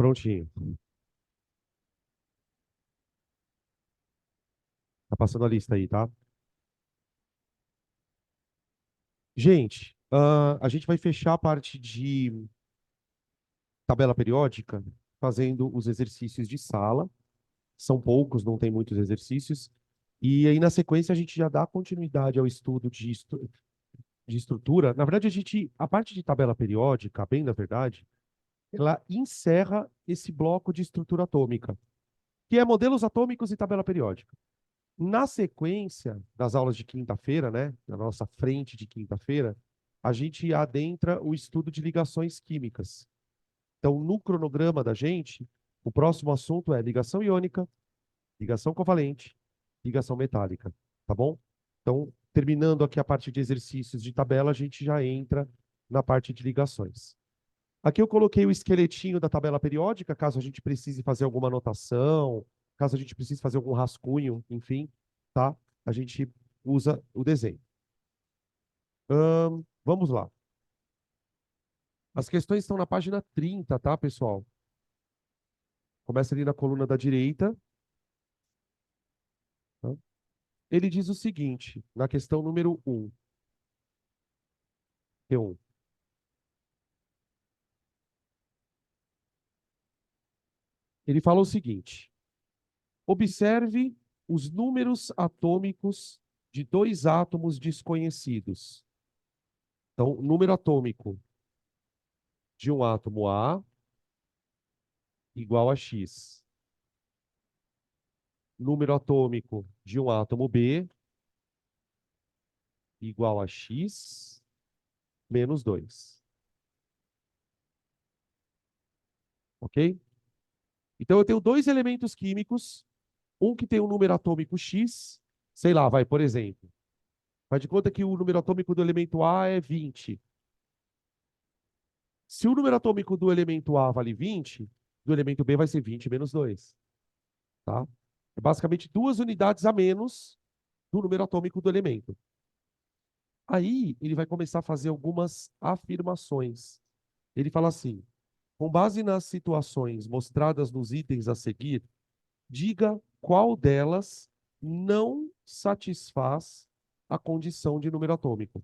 Prontinho. Tá passando a lista aí, tá? Gente, a gente vai fechar a parte de tabela periódica fazendo os exercícios de sala. São poucos, não tem muitos exercícios. E aí, na sequência, a gente já dá continuidade ao estudo de estrutura. Na verdade, a parte de tabela periódica, bem na verdade, ela encerra esse bloco de estrutura atômica, que é modelos atômicos e tabela periódica. Na sequência das aulas de quinta-feira, né, na nossa frente de quinta-feira, a gente adentra o estudo de ligações químicas. Então, no cronograma da gente, o próximo assunto é ligação iônica, ligação covalente, ligação metálica, tá bom? Então, terminando aqui a parte de exercícios de tabela, a gente já entra na parte de ligações. Aqui eu coloquei o esqueletinho da tabela periódica, caso a gente precise fazer alguma anotação, caso a gente precise fazer algum rascunho, enfim, tá? A gente usa o desenho. Vamos lá. As questões estão na página 30, tá, pessoal? Começa ali na coluna da direita. Tá? Ele diz o seguinte, na questão número 1. Q1. Ele fala o seguinte: observe os números atômicos de dois átomos desconhecidos. Então, número atômico de um átomo A igual a X. Número atômico de um átomo B igual a X menos 2. Ok? Então, eu tenho dois elementos químicos, um que tem um número atômico X, sei lá, vai, por exemplo, faz de conta que o número atômico do elemento A é 20. Se o número atômico do elemento A vale 20, do elemento B vai ser 20 menos 2. Tá? É basicamente 2 unidades a menos do número atômico do elemento. Aí ele vai começar a fazer algumas afirmações. Ele fala assim: com base nas situações mostradas nos itens a seguir, diga qual delas não satisfaz a condição de número atômico.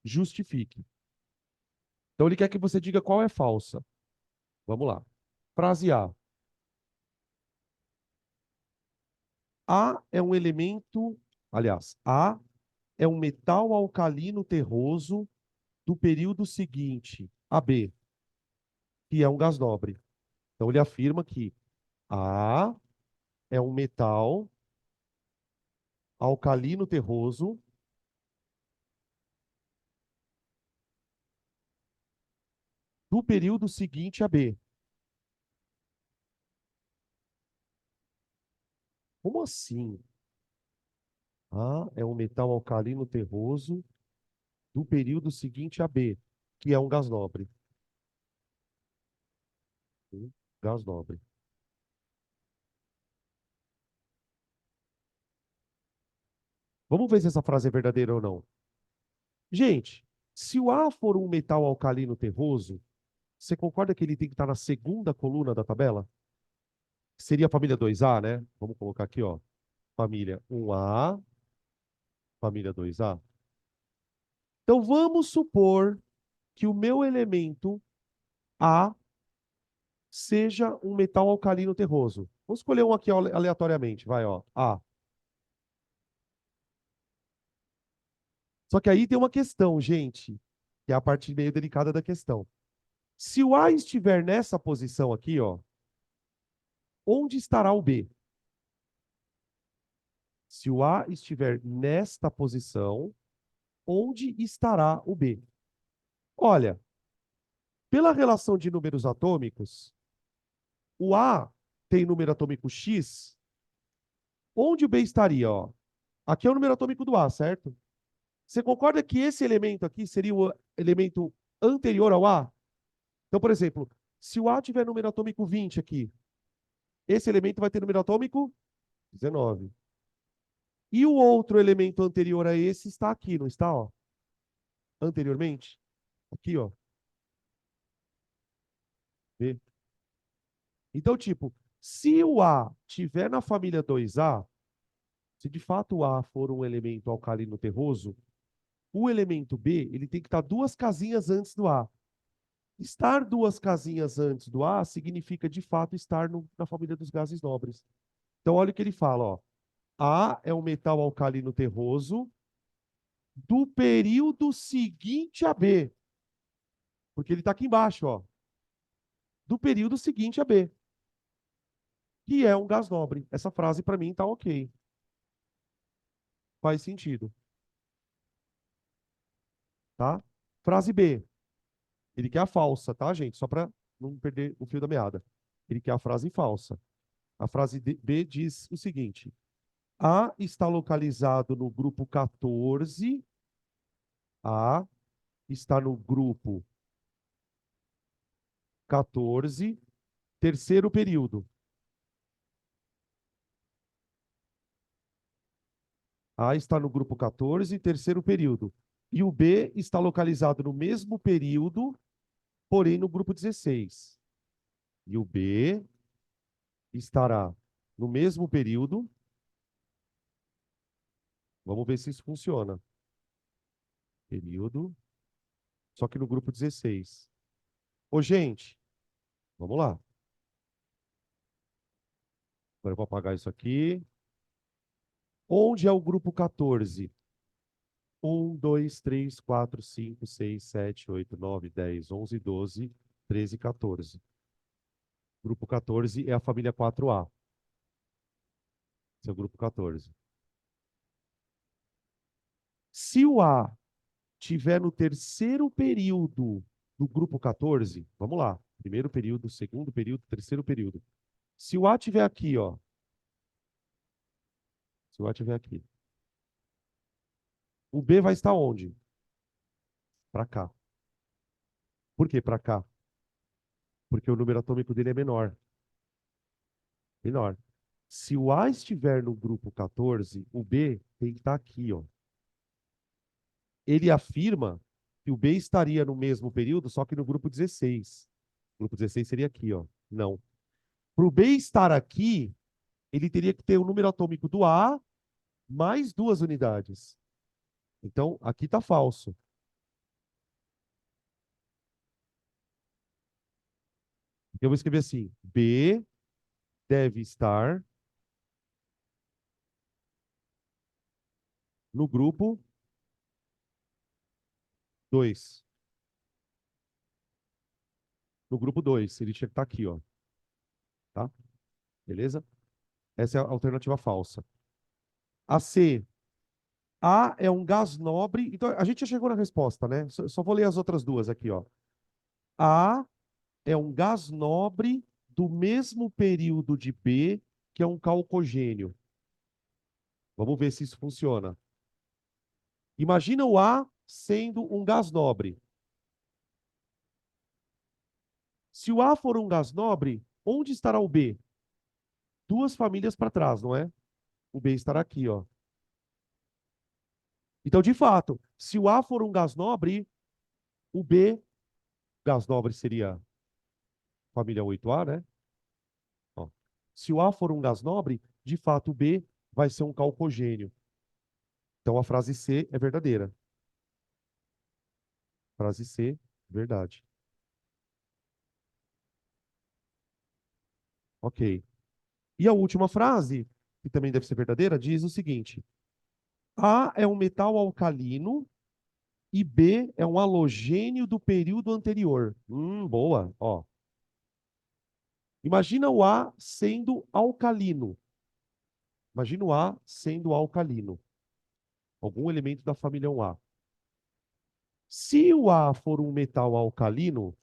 Justifique. Então ele quer que você diga qual é falsa. Vamos lá. Frase A. A é um elemento, aliás, A é um metal alcalino terroso do período seguinte a B, que é um gás nobre. Então ele afirma que A é um metal alcalino terroso do período seguinte a B. Como assim? A é um metal alcalino terroso do período seguinte a B, que é um gás nobre. Gás nobre. Vamos ver se essa frase é verdadeira ou não. Gente, se o A for um metal alcalino terroso, você concorda que ele tem que estar na segunda coluna da tabela? Seria a família 2A, né? Vamos colocar aqui, ó. Família 1A, família 2A. Então vamos supor que o meu elemento A seja um metal alcalino terroso. Vou escolher um aqui aleatoriamente, vai, ó. A. Só que aí tem uma questão, gente, que é a parte meio delicada da questão. Se o A estiver nessa posição aqui, ó, onde estará o B? Se o A estiver nesta posição, onde estará o B? Olha, pela relação de números atômicos, o A tem número atômico X, onde o B estaria? Ó? Aqui é o número atômico do A, certo? Você concorda que esse elemento aqui seria o elemento anterior ao A? Então, por exemplo, se o A tiver número atômico 20 aqui, esse elemento vai ter número atômico 19. E o outro elemento anterior a esse está aqui, não está? Ó? Anteriormente? Aqui, ó. B. Então, tipo, se o A tiver na família 2A, se de fato o A for um elemento alcalino terroso, o elemento B, ele tem que estar duas casinhas antes do A. Estar duas casinhas antes do A significa, de fato, estar na família dos gases nobres. Então, olha o que ele fala, ó. A é um metal alcalino terroso do período seguinte a B. Porque ele está aqui embaixo, ó. Do período seguinte a B. Que é um gás nobre. Essa frase, para mim, está ok. Faz sentido. Tá? Frase B. Ele quer a falsa, tá, gente? Só para não perder o fio da meada. Ele quer a frase falsa. A frase B diz o seguinte: A está localizado no grupo 14. A está no grupo 14, terceiro período. A está no grupo 14, terceiro período. E o B está localizado no mesmo período, porém no grupo 16. E o B estará no mesmo período. Vamos ver se isso funciona. Período, só que no grupo 16. Ô, gente, vamos lá. Agora eu vou apagar isso aqui. Onde é o grupo 14? 1, 2, 3, 4, 5, 6, 7, 8, 9, 10, 11, 12, 13, 14. Grupo 14 é a família 4A. Esse é o grupo 14. Se o A tiver no terceiro período do grupo 14, vamos lá. Primeiro período, segundo período, terceiro período. Se o A tiver aqui, ó. Se o A tiver aqui. O B vai estar onde? Para cá. Por que para cá? Porque o número atômico dele é menor. Menor. Se o A estiver no grupo 14, o B tem que estar aqui, ó. Ele afirma que o B estaria no mesmo período, só que no grupo 16. O grupo 16 seria aqui, ó. Não. Para o B estar aqui, ele teria que ter o número atômico do A mais duas unidades. Então, aqui está falso. Eu vou escrever assim: B deve estar no grupo 2. No grupo 2, ele tinha que estar aqui, ó. Tá? Beleza? Essa é a alternativa falsa. A C. A é um gás nobre. Então, a gente já chegou na resposta, né? Só vou ler as outras duas aqui, ó. A é um gás nobre do mesmo período de B, que é um calcogênio. Vamos ver se isso funciona. Imagina o A sendo um gás nobre. Se o A for um gás nobre, onde estará o B? Duas famílias para trás, não é? O B estará aqui, ó. Então, de fato, se o A for um gás nobre, o B, gás nobre seria família 8A, né? Ó. Se o A for um gás nobre, de fato o B vai ser um calcogênio. Então a frase C é verdadeira. Frase C, verdade. Ok. E a última frase, que também deve ser verdadeira, diz o seguinte: A é um metal alcalino e B é um halogênio do período anterior. Boa. Ó. Imagina o A sendo alcalino. Imagina o A sendo alcalino. Algum elemento da família 1A. Se o A for um metal alcalino,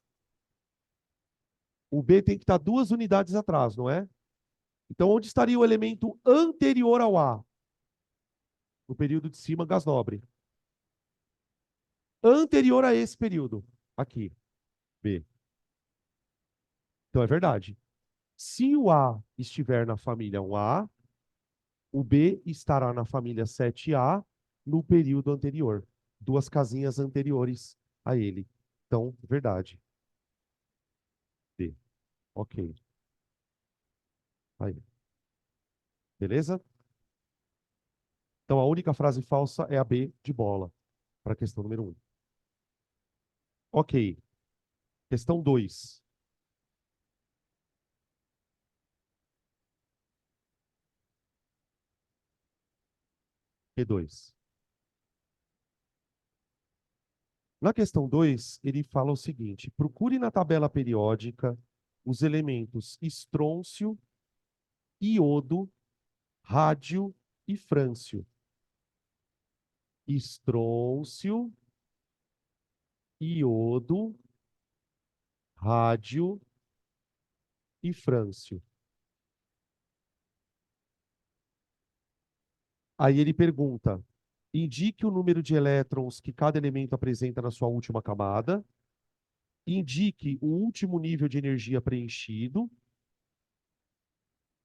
o B tem que estar duas unidades atrás, não é? Então, onde estaria o elemento anterior ao A? No período de cima, gás nobre. Anterior a esse período. Aqui, B. Então, é verdade. Se o A estiver na família 1A, o B estará na família 7A no período anterior. Duas casinhas anteriores a ele. Então, verdade. B. Ok. Aí, beleza? Então, a única frase falsa é a B de bola, para a questão número 1. Ok. Questão 2. Q2. Na questão 2, ele fala o seguinte: procure na tabela periódica os elementos estrôncio, iodo, rádio e frâncio. Estrôncio, iodo, rádio e frâncio. Aí ele pergunta: indique o número de elétrons que cada elemento apresenta na sua última camada, indique o último nível de energia preenchido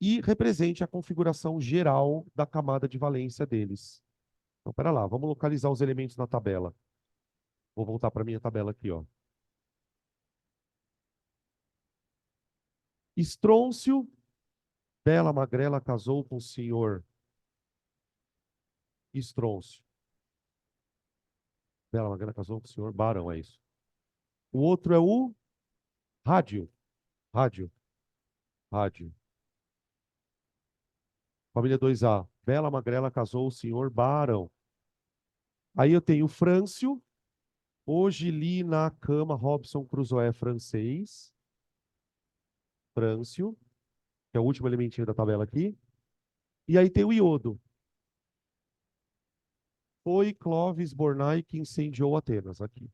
e represente a configuração geral da camada de valência deles. Então, pera lá, vamos localizar os elementos na tabela. Vou voltar para a minha tabela aqui, ó. Estrôncio, Bela Magrela casou com o senhor Estrôncio. Bela Magrela casou com o senhor Barão, é isso. O outro é o rádio. Rádio. Rádio. Família 2A. Bela Magrela casou o senhor Barão. Aí eu tenho Frâncio. Hoje li na cama Robson Crusoe francês. Frâncio, que é o último elementinho da tabela aqui. E aí tem o iodo. Foi Clovis Bornai que incendiou Atenas. Aqui.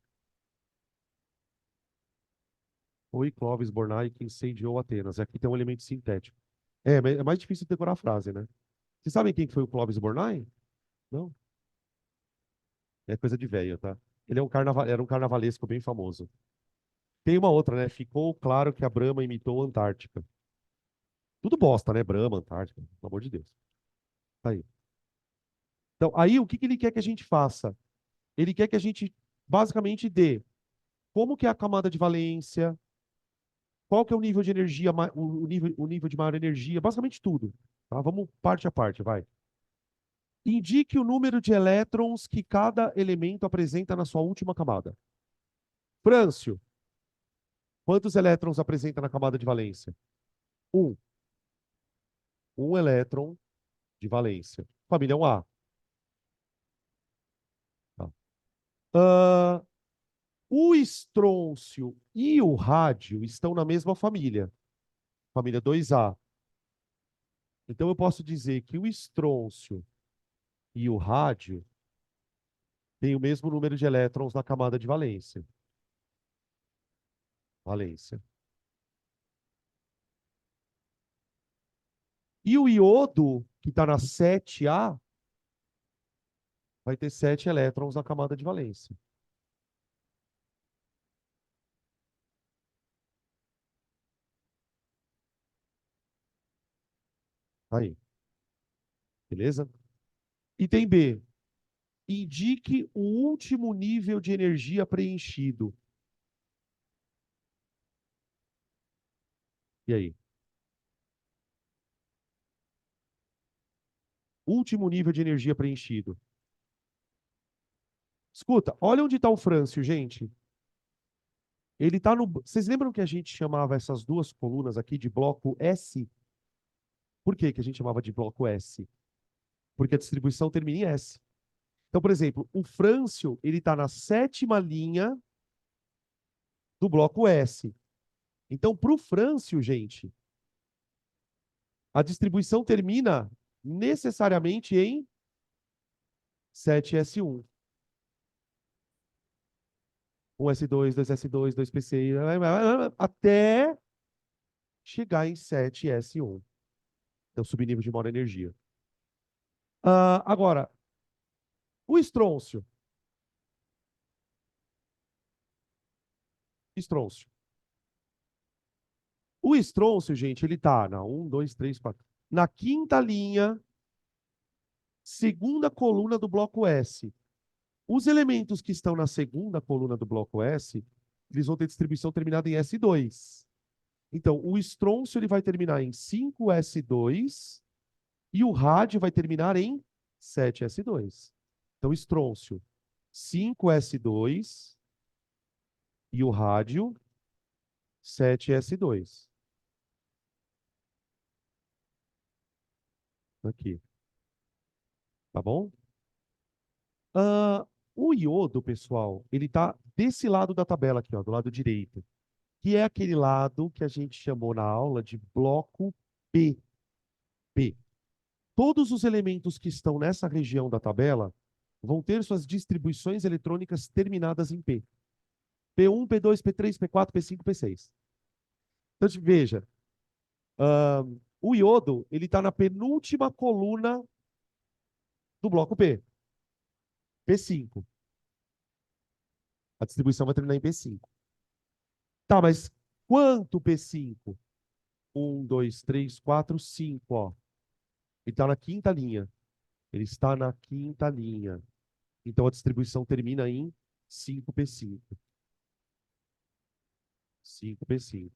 Foi Clovis Bornai que incendiou Atenas. Aqui tem um elemento sintético. É mais difícil de decorar a frase, né? Vocês sabem quem que foi o Clovis Bornai? Não? É coisa de velho, tá? Ele é era um carnavalesco bem famoso. Tem uma outra, né? Ficou claro que a Brahma imitou a Antártica. Tudo bosta, né? Brahma, Antártica, pelo amor de Deus. Tá aí. Então, aí o que que ele quer que a gente faça? Ele quer que a gente, basicamente, dê como que é a camada de valência, qual que é o nível de energia, o nível de maior energia, basicamente tudo. Tá? Vamos parte a parte, vai. Indique o número de elétrons que cada elemento apresenta na sua última camada. Frâncio, quantos elétrons apresenta na camada de valência? Um. Um elétron de valência. Família 1A. Tá. Ah, o estrôncio e o rádio estão na mesma família. Família 2A. Então eu posso dizer que o estrôncio e o rádio têm o mesmo número de elétrons na camada de valência. Valência. E o iodo, que está na 7A, vai ter 7 elétrons na camada de valência. Aí. Beleza? Item B. Indique o último nível de energia preenchido. E aí? Último nível de energia preenchido. Escuta, olha onde está o Frâncio, gente. Ele está no. Vocês lembram que a gente chamava essas duas colunas aqui de bloco S? Por que que a gente chamava de bloco S? Porque a distribuição termina em S. Então, por exemplo, o Frâncio, ele está na 7ª linha do bloco S. Então, para o Frâncio, gente, a distribuição termina necessariamente em 7S1. 1S2, 2S2, 2PC, até chegar em 7S1. Então, subnível de maior energia. Agora, o estrôncio. Estrôncio. O estrôncio, gente, ele tá na 1, 2, 3, 4. Na 5ª linha, segunda coluna do bloco S. Os elementos que estão na segunda coluna do bloco S, eles vão ter distribuição terminada em S2. Então, o estrôncio ele vai terminar em 5s2 e o rádio vai terminar em 7s2. Então, estrôncio 5s2 e o rádio 7s2. Aqui, tá bom? Ah, o iodo, pessoal, ele tá desse lado da tabela aqui, ó, do lado direito, que é aquele lado que a gente chamou na aula de bloco P. P. Todos os elementos que estão nessa região da tabela vão ter suas distribuições eletrônicas terminadas em P. P1, P2, P3, P4, P5, P6. Então, veja, o iodo ele está na penúltima coluna do bloco P, P5. A distribuição vai terminar em P5. Tá, mas quanto P5? 1, 2, 3, 4, 5, ó. Ele está na quinta linha. Ele está na quinta linha. Então a distribuição termina em 5p5. 5p5,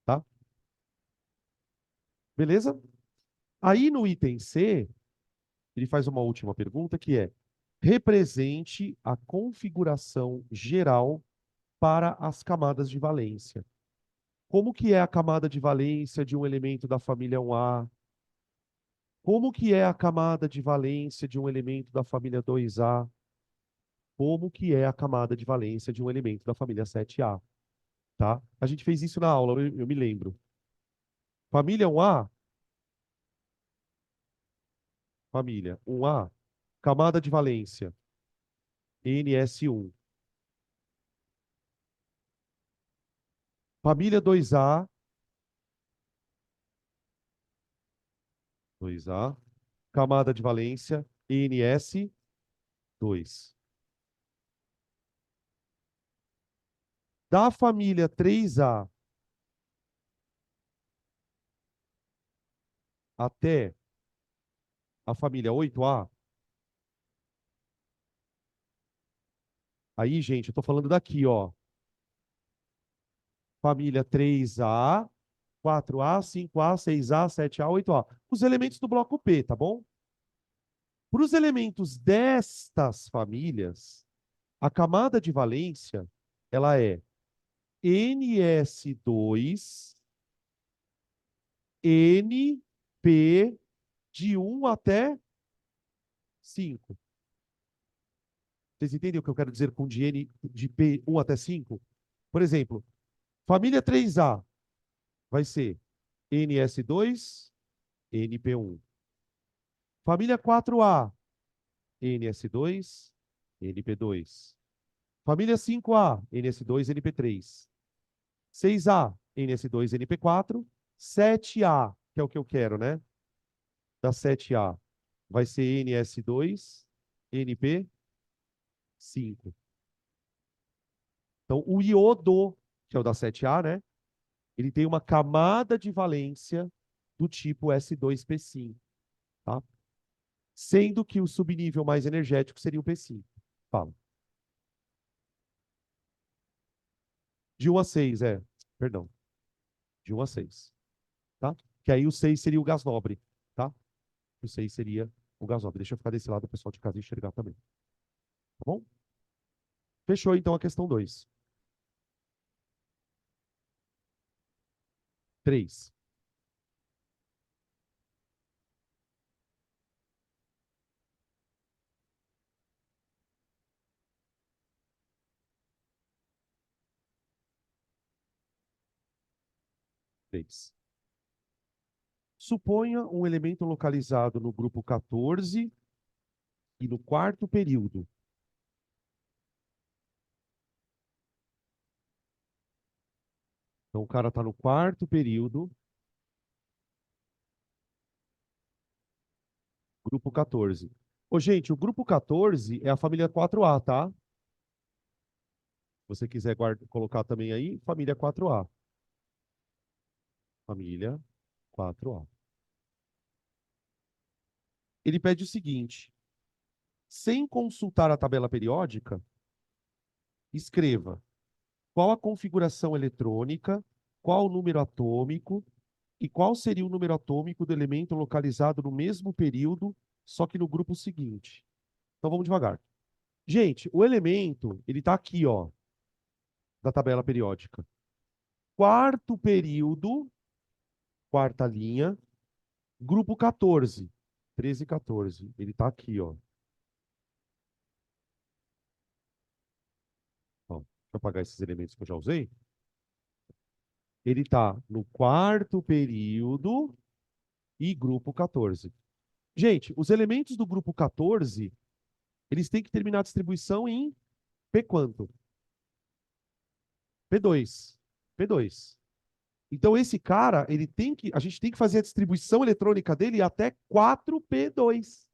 tá? Beleza? Aí no item C, ele faz uma última pergunta que é: represente a configuração geral para as camadas de valência. Como que é a camada de valência de um elemento da família 1A? Como que é a camada de valência de um elemento da família 2A? Como que é a camada de valência de um elemento da família 7A? Tá? A gente fez isso na aula, eu me lembro. Família 1A, família 1A, camada de valência, NS1. Família 2A, 2A, camada de valência, NS2. Da família 3A até a família 8A, aí, gente, eu estou falando daqui, ó. Família 3A, 4A, 5A, 6A, 7A, 8A. Os elementos do bloco P, tá bom? Para os elementos destas famílias, a camada de valência, ela é NS2, NP de 1 até 5. Vocês entendem o que eu quero dizer com de N de P1 até 5? Por exemplo, família 3A vai ser NS2, NP1. Família 4A, NS2, NP2. Família 5A, NS2, NP3. 6A, NS2, NP4. 7A, que é o que eu quero, né? Da 7A, vai ser NS2, NP5. Então, o iodo, que é o da 7A, né? Ele tem uma camada de valência do tipo S2P5, tá? Sendo que o subnível mais energético seria o P5. Fala. De 1 a 6, é. Perdão. De 1 a 6. Tá? Que aí o 6 seria o gás nobre, tá? O 6 seria o gás nobre. Deixa eu ficar desse lado, o pessoal de casa enxergar também. Tá bom? Fechou, então, a questão 2. 3. 3. Suponha um elemento localizado no grupo 14 e no quarto período. Então, o cara está no quarto período, grupo 14. Ô, gente, o grupo 14 é a família 4A, tá? Se você quiser colocar também aí, família 4A. Família 4A. Ele pede o seguinte: sem consultar a tabela periódica, escreva qual a configuração eletrônica, qual o número atômico e qual seria o número atômico do elemento localizado no mesmo período, só que no grupo seguinte. Então vamos devagar. Gente, o elemento, ele está aqui, ó, da tabela periódica. Quarto período, quarta linha, grupo 14. 13 e 14. Ele está aqui, ó. Ó, deixa eu apagar esses elementos que eu já usei. Ele está no quarto período e grupo 14. Gente, os elementos do grupo 14, eles têm que terminar a distribuição em P quanto? P2. P2. Então, esse cara, a gente tem que fazer a distribuição eletrônica dele até 4P2.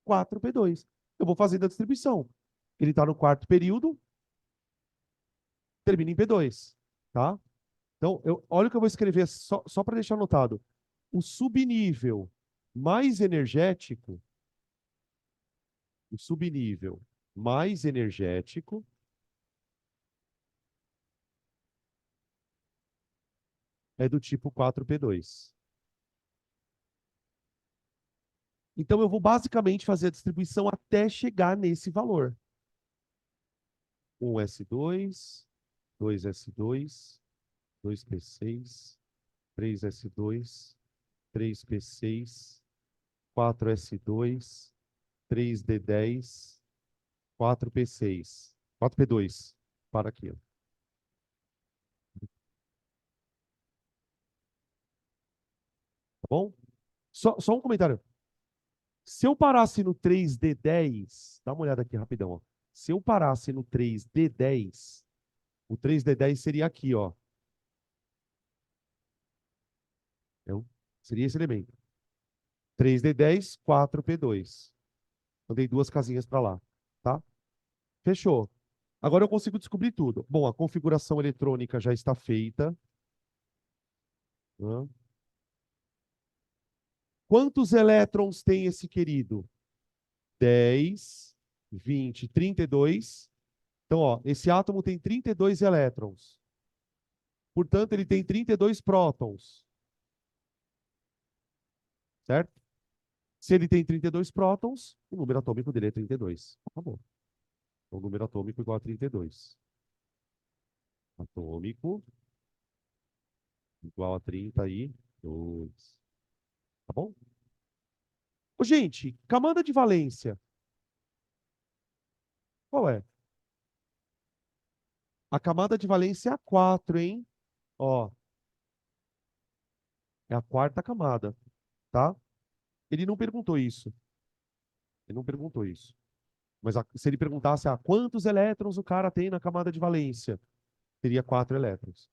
4P2. Eu vou fazendo a distribuição. Ele está no quarto período, termina em P2. Tá? Então, olha o que eu vou escrever só para deixar anotado. O subnível mais energético, o subnível mais energético é do tipo 4P2. Então, eu vou basicamente fazer a distribuição até chegar nesse valor. 1S2, 2S2, 2P6, 3S2, 3P6, 4S2, 3D10, 4P6, 4P2. Para aqui, ó. Tá bom? Só um comentário. Se eu parasse no 3D10, dá uma olhada aqui rapidão, ó. Se eu parasse no 3D10, o 3D10 seria aqui, ó. Então, seria esse elemento. 3D10, 4P2. Eu dei duas casinhas para lá, tá? Fechou. Agora eu consigo descobrir tudo. Bom, a configuração eletrônica já está feita. Né? Quantos elétrons tem esse querido? 10, 20, 32. Então, ó, esse átomo tem 32 elétrons. Portanto, ele tem 32 prótons. Certo? Se ele tem 32 prótons, o número atômico dele é 32. Tá bom. Então, o número atômico igual a 32. Atômico igual a 32. Tá bom? Ô, gente, camada de valência. Qual é? A camada de valência é a 4, hein? Ó, é a quarta camada, tá? Ele não perguntou isso. Ele não perguntou isso. Mas se ele perguntasse quantos elétrons o cara tem na camada de valência, teria 4 elétrons.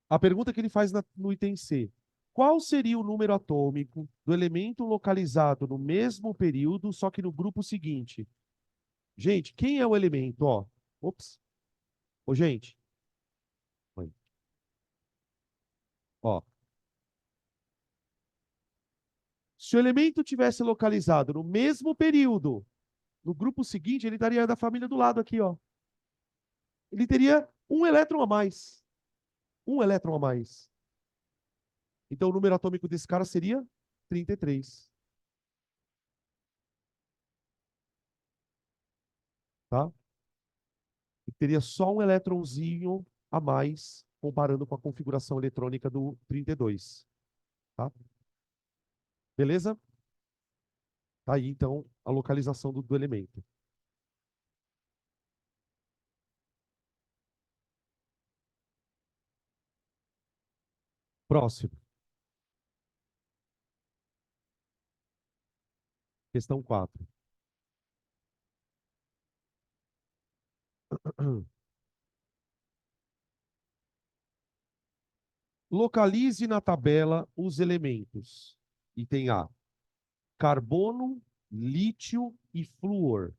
A pergunta que ele faz no item C. Qual seria o número atômico do elemento localizado no mesmo período, só que no grupo seguinte? Gente, quem é o elemento? Ó, ops. Ô, gente. Ó, se o elemento tivesse localizado no mesmo período, no grupo seguinte, ele estaria da família do lado aqui, ó. Ele teria um elétron a mais. Um elétron a mais. Então, o número atômico desse cara seria 33. Tá? E teria só um elétronzinho a mais, comparando com a configuração eletrônica do 32. Tá? Beleza? Tá aí, então, a localização do elemento. Próximo. Questão 4. Localize na tabela os elementos. Item A. Carbono, lítio e flúor.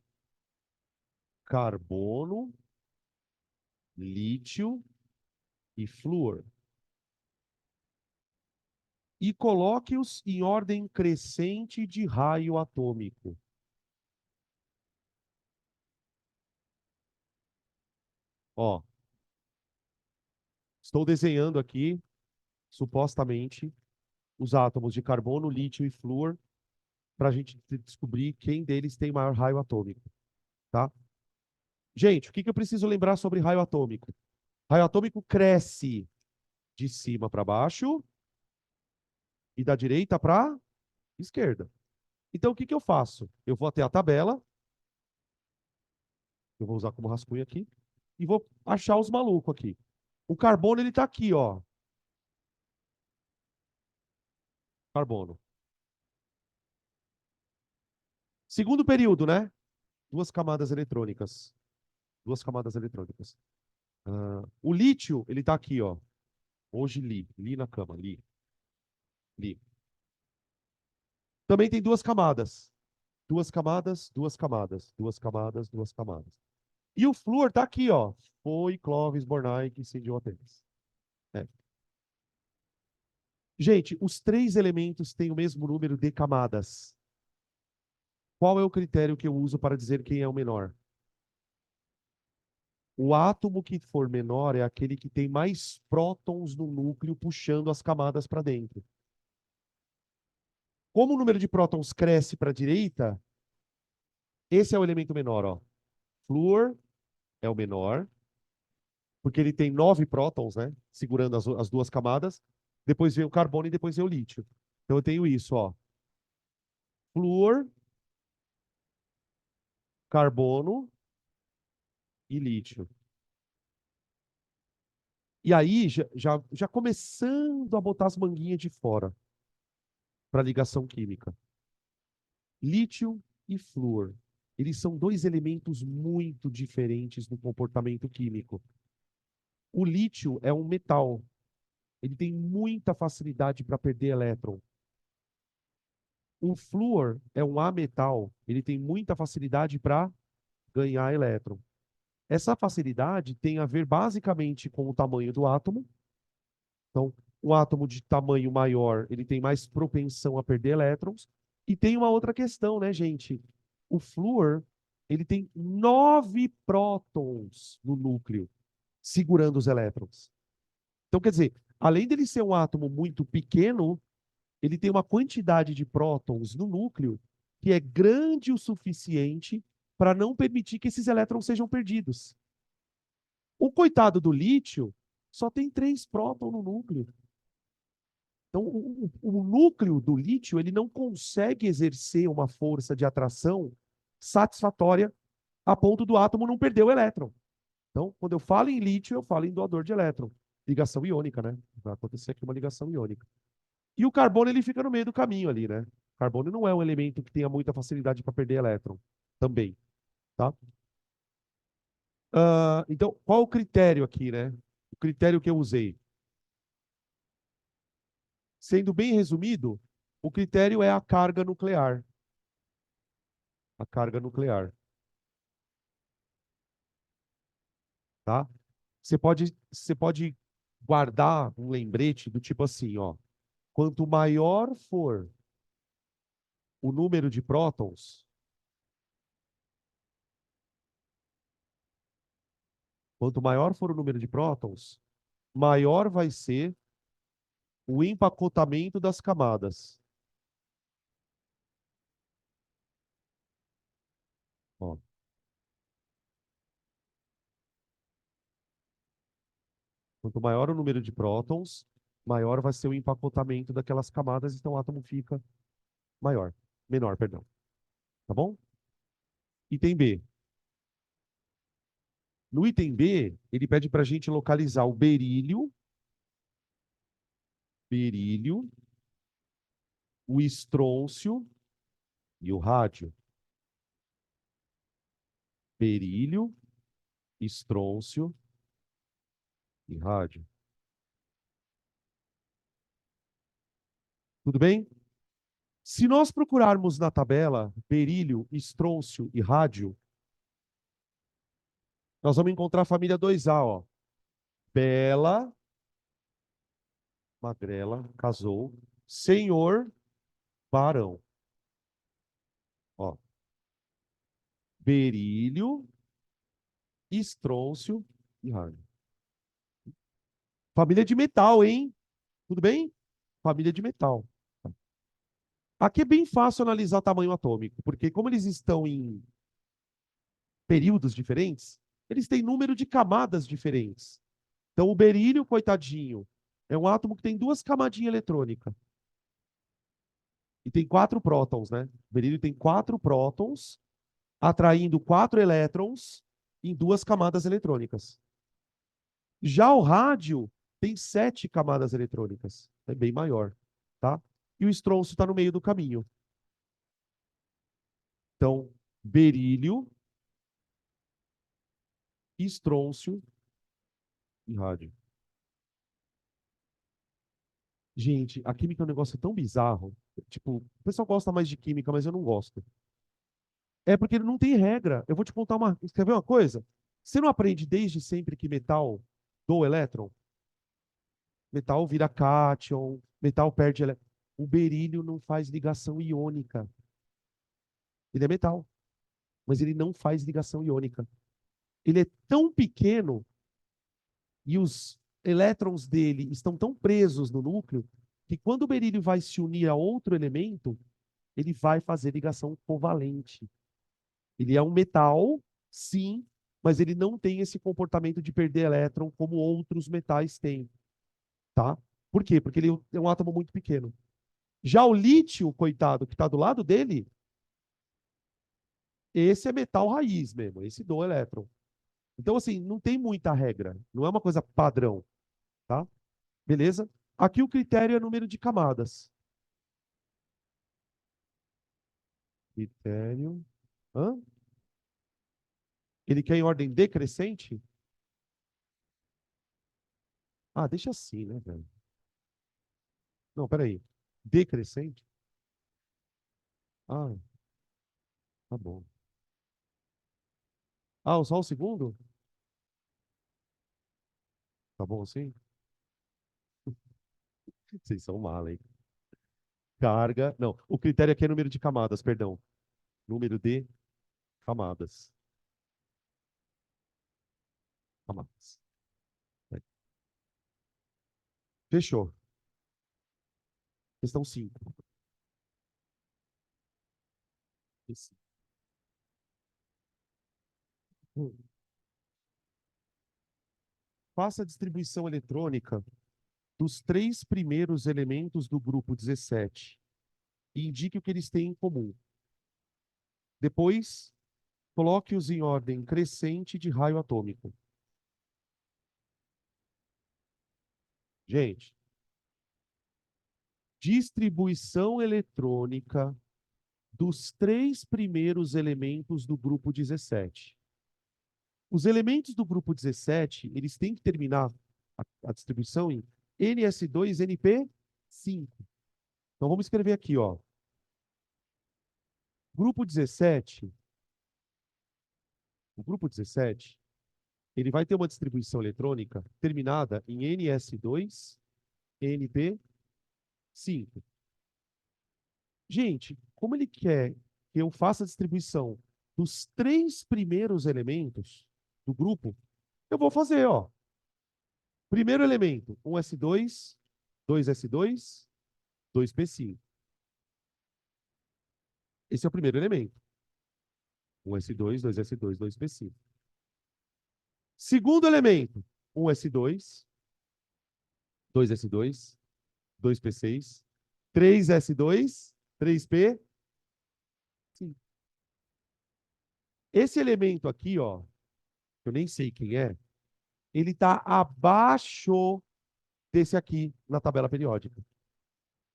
Carbono, lítio e flúor. E coloque-os em ordem crescente de raio atômico. Ó, estou desenhando aqui, supostamente, os átomos de carbono, lítio e flúor para a gente descobrir quem deles tem maior raio atômico, tá? Gente, o que que eu preciso lembrar sobre raio atômico? Raio atômico cresce de cima para baixo e da direita para esquerda. Então, o que que eu faço? Eu vou até a tabela, eu vou usar como rascunho aqui, e vou achar os malucos aqui. O carbono, ele está aqui, ó. Carbono. Segundo período, né? Duas camadas eletrônicas. Duas camadas eletrônicas. O lítio, ele está aqui, ó. Hoje li. Li na cama. Li. Li. Também tem duas camadas. Duas camadas, duas camadas, duas camadas, duas camadas. E o flúor está aqui, ó. Foi Clovis Bornai que incendiou Atenas. É. Gente, os três elementos têm o mesmo número de camadas. Qual é o critério que eu uso para dizer quem é o menor? O átomo que for menor é aquele que tem mais prótons no núcleo puxando as camadas para dentro. Como o número de prótons cresce para a direita, esse é o elemento menor, ó. Flúor é o menor, porque ele tem 9 prótons, né? Segurando as duas camadas. Depois vem o carbono e depois vem o lítio. Então eu tenho isso, ó. Flúor, carbono e lítio. E aí, já começando a botar as manguinhas de fora para ligação química. Lítio e flúor. Eles são dois elementos muito diferentes no comportamento químico. O lítio é um metal. Ele tem muita facilidade para perder elétron. O flúor é um ametal. Ele tem muita facilidade para ganhar elétron. Essa facilidade tem a ver basicamente com o tamanho do átomo. Então, um átomo de tamanho maior, ele tem mais propensão a perder elétrons. E tem uma outra questão, né, gente? O flúor, ele tem 9 prótons no núcleo, segurando os elétrons. Então, quer dizer, além dele ser um átomo muito pequeno, ele tem uma quantidade de prótons no núcleo que é grande o suficiente para não permitir que esses elétrons sejam perdidos. O coitado do lítio só tem 3 prótons no núcleo. Então, o núcleo do lítio ele não consegue exercer uma força de atração satisfatória a ponto do átomo não perder o elétron. Então, quando eu falo em lítio, eu falo em doador de elétron. Ligação iônica, né? Vai acontecer aqui uma ligação iônica. E o carbono ele fica no meio do caminho ali, né? O carbono não é um elemento que tenha muita facilidade para perder elétron também, tá? Então, qual o critério aqui, né? O critério que eu usei. Sendo bem resumido, o critério é a carga nuclear. A carga nuclear, tá? Você pode guardar um lembrete do tipo assim, ó. Quanto maior for o número de prótons, quanto maior for o número de prótons, maior vai ser o empacotamento das camadas. Ó, quanto maior o número de prótons, maior vai ser o empacotamento daquelas camadas, então o átomo fica maior, menor, perdão. Tá bom? Item B. No item B, ele pede para a gente localizar o berílio, o estrôncio e o rádio. Berílio, estrôncio e rádio. Tudo bem? Se nós procurarmos na tabela berílio, estrôncio e rádio, nós vamos encontrar a família 2A, ó. Bela, magrela, casou, senhor, barão. Ó, berílio, estrôncio e rádio. Família de metal, hein? Tudo bem? Família de metal. Aqui é bem fácil analisar tamanho atômico, porque como eles estão em períodos diferentes, eles têm número de camadas diferentes. Então, o berílio, coitadinho, é um átomo que tem duas camadinhas eletrônicas. E tem quatro prótons, né? O berílio tem quatro prótons, atraindo quatro elétrons em duas camadas eletrônicas. Já o rádio tem sete camadas eletrônicas. É bem maior, tá? E o estrôncio está no meio do caminho. Então, berílio, estrôncio e rádio. Gente, a química é um negócio tão bizarro. Tipo, o pessoal gosta mais de química, mas eu não gosto. É porque ele não tem regra. Eu vou te contar uma. Quer ver uma coisa? Você não aprende desde sempre que metal doa elétron? Metal vira cátion, metal perde elétron. O berílio não faz ligação iônica. Ele é metal, mas ele não faz ligação iônica. Ele é tão pequeno e os elétrons dele estão tão presos no núcleo que quando o berílio vai se unir a outro elemento, ele vai fazer ligação covalente. Ele é um metal, sim, mas ele não tem esse comportamento de perder elétron como outros metais têm, tá? Por quê? Porque ele é um átomo muito pequeno. Já o lítio, coitado, que está do lado dele, esse é metal raiz mesmo, esse doa elétron. Então, assim, não tem muita regra, não é uma coisa padrão, tá? Beleza? Aqui o critério é número de camadas. Critério. Hã? Ele quer em ordem decrescente? Ah, deixa assim, né, velho? Não, peraí. Decrescente? Ah, tá bom. Ah, só o segundo? Tá bom assim? Vocês são mala, hein? Carga. Não, o critério aqui é número de camadas, perdão. Número de camadas. Camadas. É. Fechou. Questão 5. Faça a distribuição eletrônica dos três primeiros elementos do grupo 17 e indique o que eles têm em comum. Depois, coloque-os em ordem crescente de raio atômico. Gente, distribuição eletrônica dos três primeiros elementos do grupo 17. Os elementos do grupo 17, eles têm que terminar a distribuição em NS2NP5. Então vamos escrever aqui, ó. Grupo 17, o grupo 17, ele vai ter uma distribuição eletrônica terminada em NS2NP5. Gente, como ele quer que eu faça a distribuição dos três primeiros elementos do grupo, eu vou fazer, ó. Primeiro elemento, 1s2, 2s2, 2p5. Esse é o primeiro elemento. 1s2, 2s2, 2p5. Segundo elemento, 1s2, 2s2, 2p6, 3s2, 3p5. Esse elemento aqui, ó, eu nem sei quem é, ele está abaixo desse aqui na tabela periódica.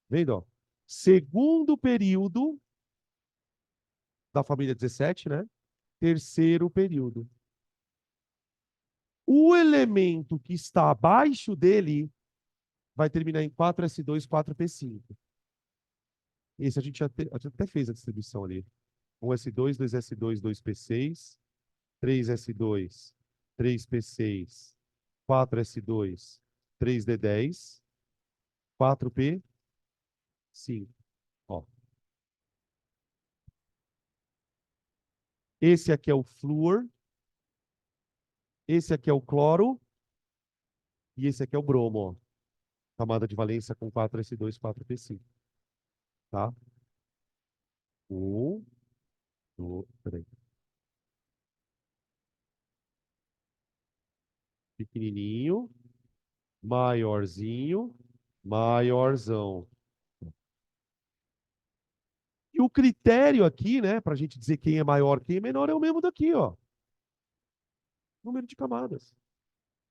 Vendo? Ó? Segundo período da família 17, né? Terceiro período. O elemento que está abaixo dele vai terminar em 4s2, 4p5. Esse a gente até fez a distribuição ali. 1s2, 2s2, 2p6, 3s2, 3p6, 4s2, 3d10, 4p5. Ó. Esse aqui é o flúor. Esse aqui é o cloro e esse aqui é o bromo, ó. Camada de valência com 4s2, 4p5, tá? Um, dois, peraí. Pequenininho, maiorzinho, maiorzão. E o critério aqui, né, para a gente dizer quem é maior, quem é menor, é o mesmo daqui, ó. Número de camadas.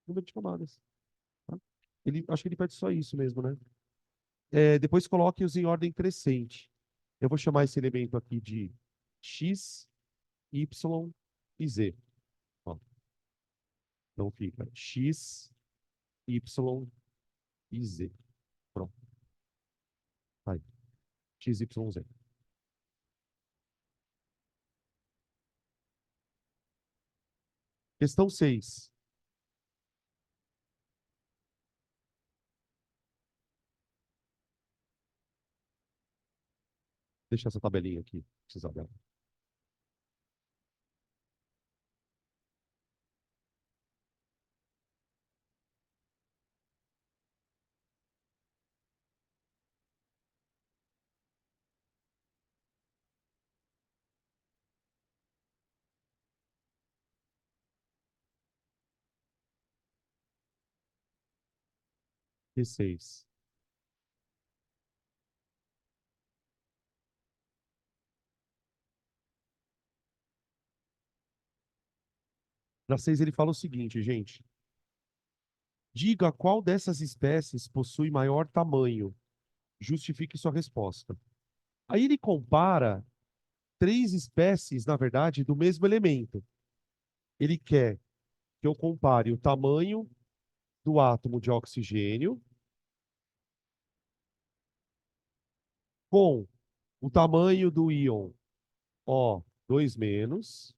Número de camadas. Tá? Acho que ele pede só isso mesmo, né? Depois coloque-os em ordem crescente. Eu vou chamar esse elemento aqui de x, y e z. Ó, então fica x, y e z. Pronto. Tá aí. X, y, z. Questão 6. Deixa essa tabelinha aqui. Precisar dela. 6. Na 6 ele fala o seguinte, gente. Diga qual dessas espécies possui maior tamanho. Justifique sua resposta. Aí ele compara três espécies, na verdade, do mesmo elemento. Ele quer que eu compare o tamanho do átomo de oxigênio com o tamanho do íon O2-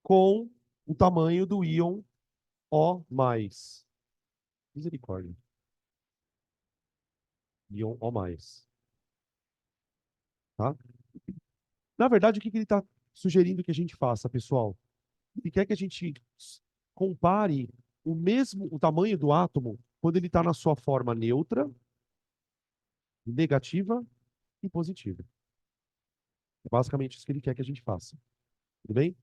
com o tamanho do íon O+. Misericórdia. Íon O+. Tá? Na verdade, o que ele está sugerindo que a gente faça, pessoal? Ele quer que a gente compare o tamanho do átomo quando ele está na sua forma neutra, negativa e positiva. É basicamente isso que ele quer que a gente faça. Tudo bem?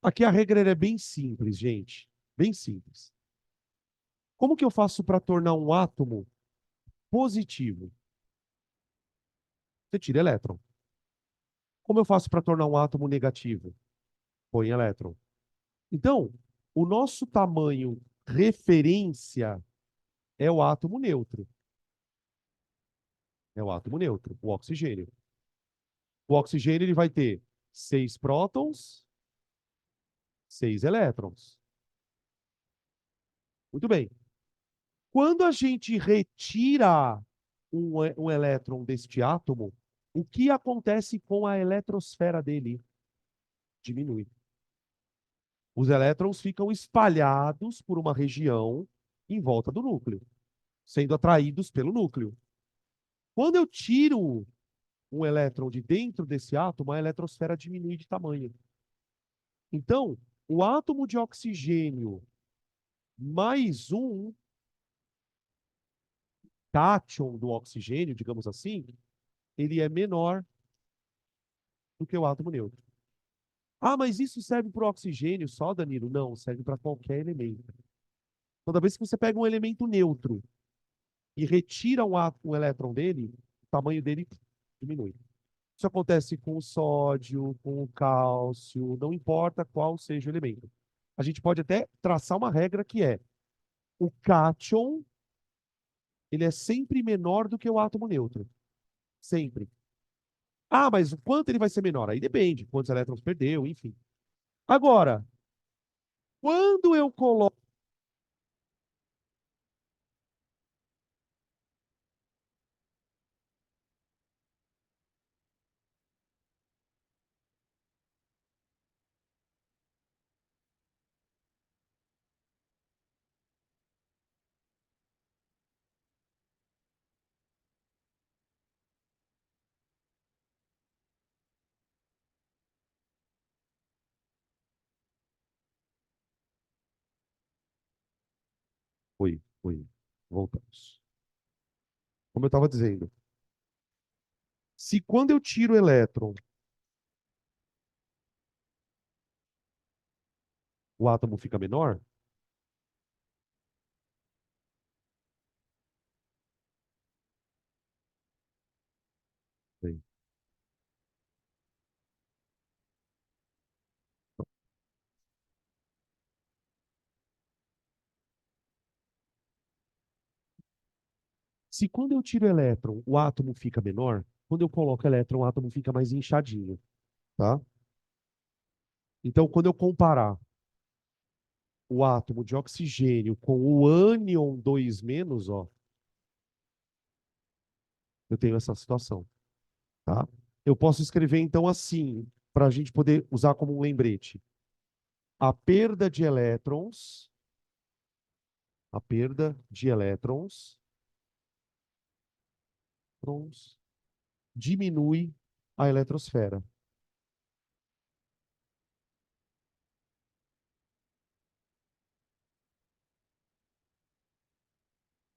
Aqui a regra é bem simples, gente. Bem simples. Como que eu faço para tornar um átomo positivo? Você tira elétron. Como eu faço para tornar um átomo negativo? Põe elétron. Então, o nosso tamanho referência é o átomo neutro. É o átomo neutro, o oxigênio. O oxigênio ele vai ter 6 prótons, 6 elétrons. Muito bem. Quando a gente retira um elétron deste átomo, o que acontece com a eletrosfera dele? Diminui. Os elétrons ficam espalhados por uma região em volta do núcleo, sendo atraídos pelo núcleo. Quando eu tiro um elétron de dentro desse átomo, a eletrosfera diminui de tamanho. Então, o átomo de oxigênio mais um cátion do oxigênio, digamos assim, ele é menor do que o átomo neutro. Ah, mas isso serve para o oxigênio só, Danilo? Não, serve para qualquer elemento. Toda vez que você pega um elemento neutro e retira um elétron dele, o tamanho dele diminui. Isso acontece com o sódio, com o cálcio, não importa qual seja o elemento. A gente pode até traçar uma regra que é o cátion, ele é sempre menor do que o átomo neutro. Sempre. Ah, mas o quanto ele vai ser menor? Aí depende, quantos elétrons perdeu, enfim. Agora, quando eu coloco. Oi. Voltamos. Como eu estava dizendo, se quando eu tiro o elétron, o átomo fica menor, bem, se quando eu tiro o elétron, o átomo fica menor, quando eu coloco o elétron, o átomo fica mais inchadinho, tá? Então, quando eu comparar o átomo de oxigênio com o ânion 2 menos, ó, eu tenho essa situação, tá? Eu posso escrever então assim, para a gente poder usar como um lembrete. A perda de elétrons, a perda de elétrons, diminui a eletrosfera.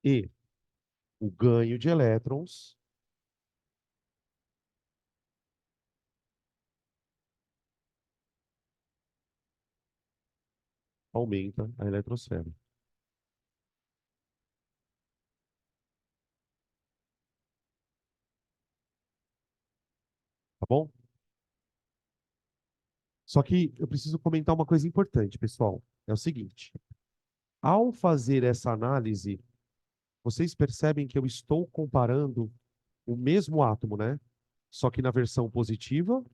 E o ganho de elétrons aumenta a eletrosfera. Tá bom? Só que eu preciso comentar uma coisa importante, pessoal. É o seguinte: ao fazer essa análise, vocês percebem que eu estou comparando o mesmo átomo, né? Só que na versão positiva,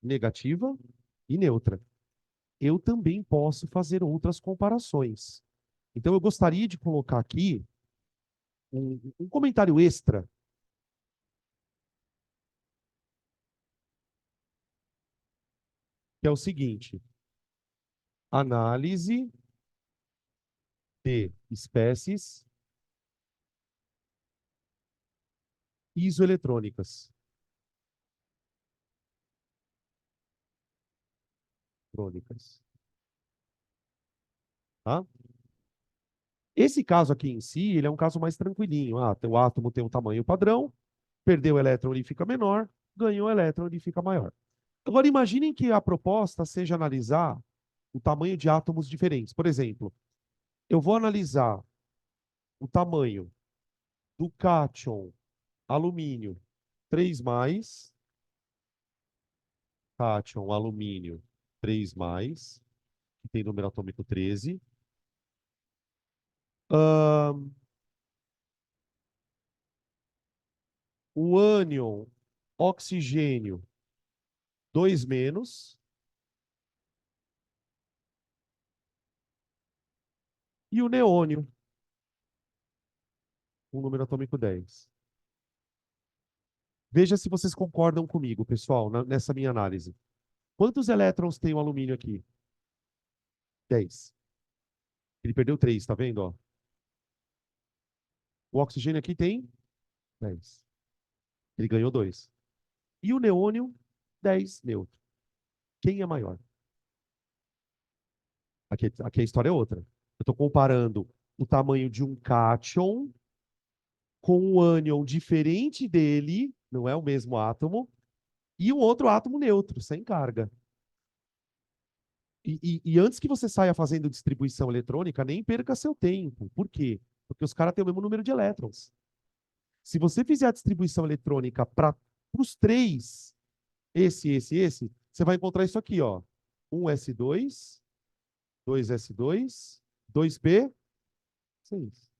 negativa e neutra. Eu também posso fazer outras comparações. Então, eu gostaria de colocar aqui um comentário extra, que é o seguinte: análise de espécies isoeletrônicas. Crônicas, tá? Esse caso aqui em si, ele é um caso mais tranquilinho. Ah, o átomo tem um tamanho padrão, perdeu o elétron, ele fica menor, ganhou o elétron, ele fica maior. Agora, imaginem que a proposta seja analisar o tamanho de átomos diferentes. Por exemplo, eu vou analisar o tamanho do cátion alumínio 3 mais, cátion alumínio 3 mais, que tem número atômico 13. Ahn, o ânion oxigênio 2 menos e o neônio, com número atômico 10. Veja se vocês concordam comigo, pessoal, nessa minha análise. Quantos elétrons tem o alumínio aqui? 10. Ele perdeu 3, tá vendo? Ó? O oxigênio aqui tem 10. Ele ganhou 2. E o neônio, 10 neutro. Quem é maior? Aqui a história é outra. Eu estou comparando o tamanho de um cátion com um ânion diferente dele, não é o mesmo átomo, e um outro átomo neutro, sem carga. E antes que você saia fazendo distribuição eletrônica, nem perca seu tempo. Por quê? Porque os caras têm o mesmo número de elétrons. Se você fizer a distribuição eletrônica para os três, esse, você vai encontrar isso aqui, ó. Um S2, dois S2, 2P, 6.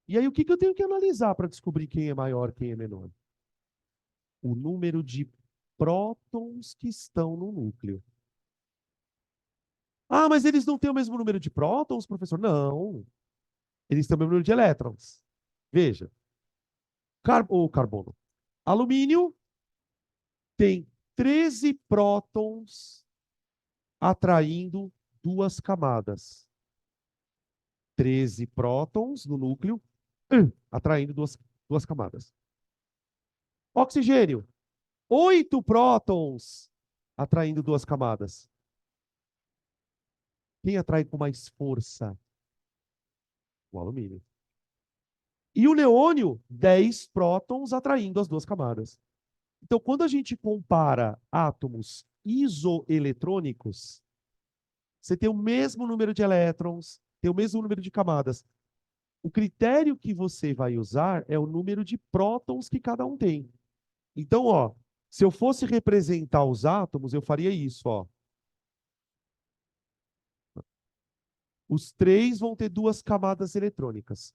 E aí, o que eu tenho que analisar para descobrir quem é maior, quem é menor? O número de prótons que estão no núcleo. Ah, mas eles não têm o mesmo número de prótons, professor? Não. Eles têm o mesmo número de elétrons. Veja, o carbono. Alumínio tem 13 prótons atraindo duas camadas. 13 prótons no núcleo, atraindo duas camadas. Oxigênio, 8 prótons atraindo duas camadas. Quem atrai com mais força? O alumínio. E o neônio, 10 prótons atraindo as duas camadas. Então, quando a gente compara átomos isoeletrônicos, você tem o mesmo número de elétrons, tem o mesmo número de camadas. O critério que você vai usar é o número de prótons que cada um tem. Então, ó, se eu fosse representar os átomos, eu faria isso, ó. Os três vão ter duas camadas eletrônicas.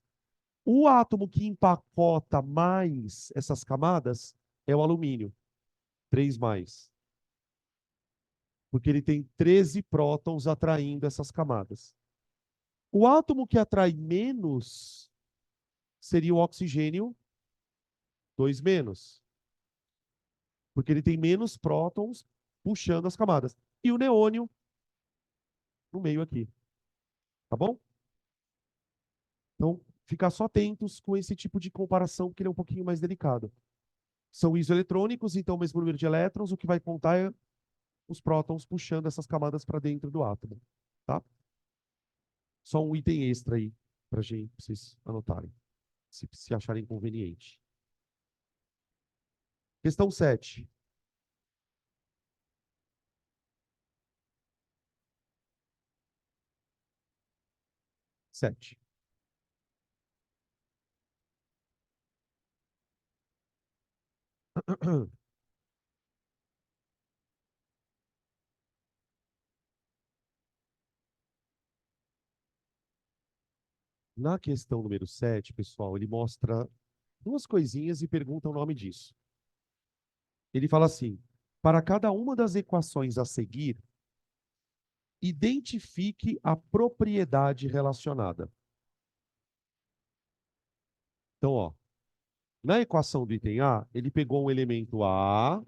O átomo que empacota mais essas camadas é o alumínio, 3 mais. Porque ele tem 13 prótons atraindo essas camadas. O átomo que atrai menos seria o oxigênio, 2 menos. Porque ele tem menos prótons puxando as camadas. E o neônio no meio aqui. Tá bom? Então, ficar só atentos com esse tipo de comparação, porque ele é um pouquinho mais delicado. São isoeletrônicos, então o mesmo número de elétrons, o que vai contar é os prótons puxando essas camadas para dentro do átomo. Tá? Só um item extra aí, para vocês anotarem, se acharem conveniente. Questão 7. Sete. Na questão número 7, pessoal, ele mostra duas coisinhas e pergunta o nome disso. Ele fala assim: para cada uma das equações a seguir, identifique a propriedade relacionada. Então, ó, na equação do item A, ele pegou um elemento A,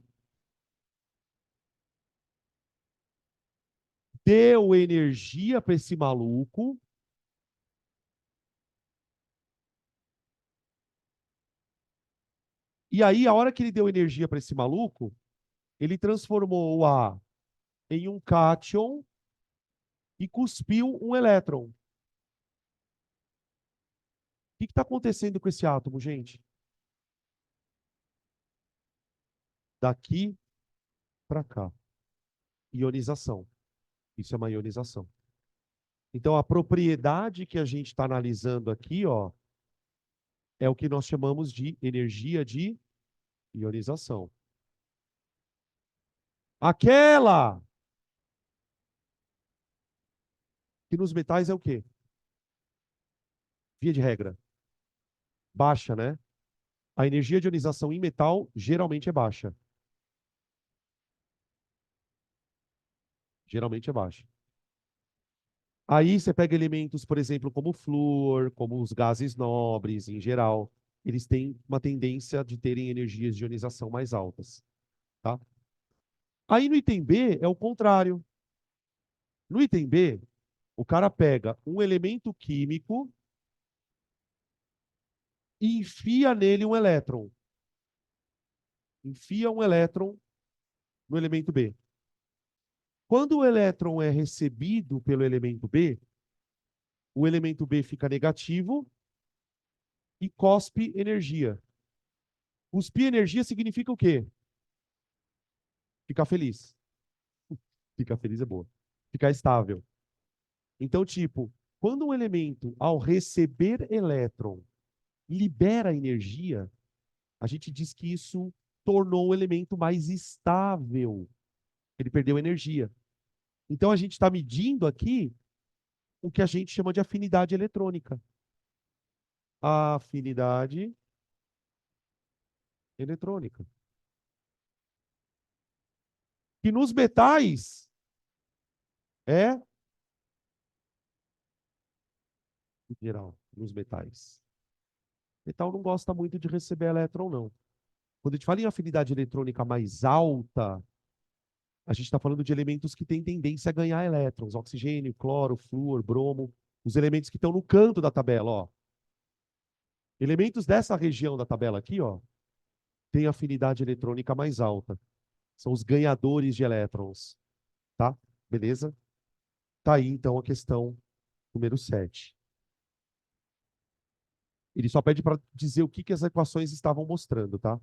deu energia para esse maluco, e aí, a hora que ele deu energia para esse maluco, ele transformou o A em um cátion e cuspiu um elétron. O que está acontecendo com esse átomo, gente? Daqui para cá. Ionização. Isso é uma ionização. Então, a propriedade que a gente está analisando aqui, ó, é o que nós chamamos de energia de ionização. Aquela que nos metais é o quê? Via de regra, baixa, né? A energia de ionização em metal geralmente é baixa. Geralmente é baixa. Aí você pega elementos, por exemplo, como o flúor, como os gases nobres em geral, eles têm uma tendência de terem energias de ionização mais altas, tá? Aí no item B é o contrário. No item B, o cara pega um elemento químico e enfia nele um elétron. Enfia um elétron no elemento B. Quando o elétron é recebido pelo elemento B, o elemento B fica negativo e cospe energia. Cuspir energia significa o quê? Ficar feliz. Ficar feliz é boa. Ficar estável. Então, tipo, quando um elemento, ao receber elétron, libera energia, a gente diz que isso tornou o elemento mais estável. Ele perdeu energia. Então, a gente está medindo aqui o que a gente chama de afinidade eletrônica. A afinidade eletrônica. Que nos metais é, em geral, nos metais. Metal não gosta muito de receber elétron, não. Quando a gente fala em afinidade eletrônica mais alta, a gente está falando de elementos que têm tendência a ganhar elétrons. Oxigênio, cloro, flúor, bromo. Os elementos que estão no canto da tabela, ó. Elementos dessa região da tabela aqui, ó, têm afinidade eletrônica mais alta. São os ganhadores de elétrons, tá? Beleza? Tá aí, então, a questão número 7. Ele só pede para dizer o que, que as equações estavam mostrando, tá?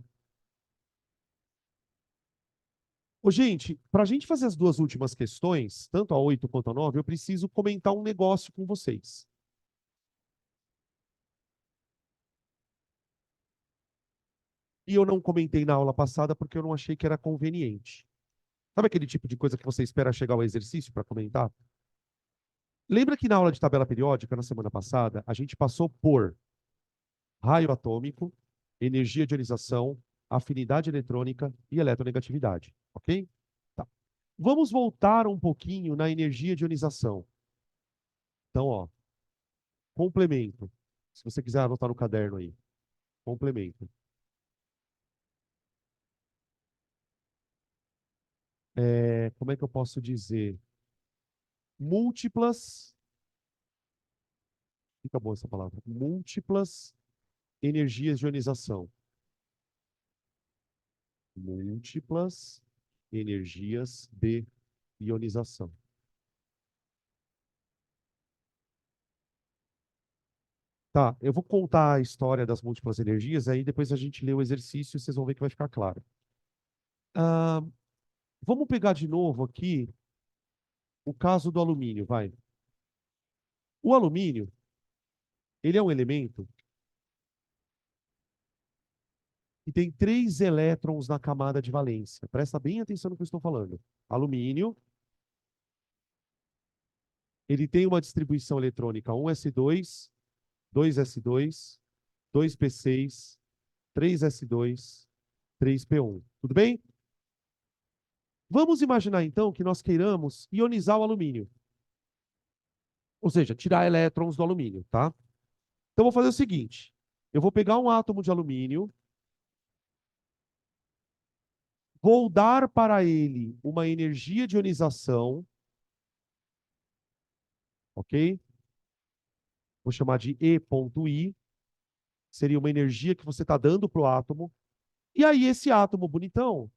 Ô, gente, para a gente fazer as duas últimas questões, tanto a 8 quanto a 9, eu preciso comentar um negócio com vocês. E eu não comentei na aula passada porque eu não achei que era conveniente. Sabe aquele tipo de coisa que você espera chegar ao exercício para comentar? Lembra que na aula de tabela periódica, na semana passada, a gente passou por raio atômico, energia de ionização, afinidade eletrônica e eletronegatividade, ok? Tá. Vamos voltar um pouquinho na energia de ionização. Então, ó, complemento. Se você quiser anotar no caderno aí. Complemento. Como é que eu posso dizer? Múltiplas. Fica boa essa palavra. Múltiplas energias de ionização. Múltiplas energias de ionização. Tá, eu vou contar a história das múltiplas energias, aí depois a gente lê o exercício e vocês vão ver que vai ficar claro. Ah, vamos pegar de novo aqui o caso do alumínio, vai. O alumínio, ele é um elemento que tem 3 elétrons na camada de valência. Presta bem atenção no que eu estou falando. Alumínio, ele tem uma distribuição eletrônica 1s2, 2s2, 2p6, 3s2, 3p1. Tudo bem? Vamos imaginar, então, que nós queiramos ionizar o alumínio. Ou seja, tirar elétrons do alumínio, tá? Então, vou fazer o seguinte. Eu vou pegar um átomo de alumínio, vou dar para ele uma energia de ionização, ok? Vou chamar de E.I, seria uma energia que você está dando para o átomo. E aí, esse átomo bonitão,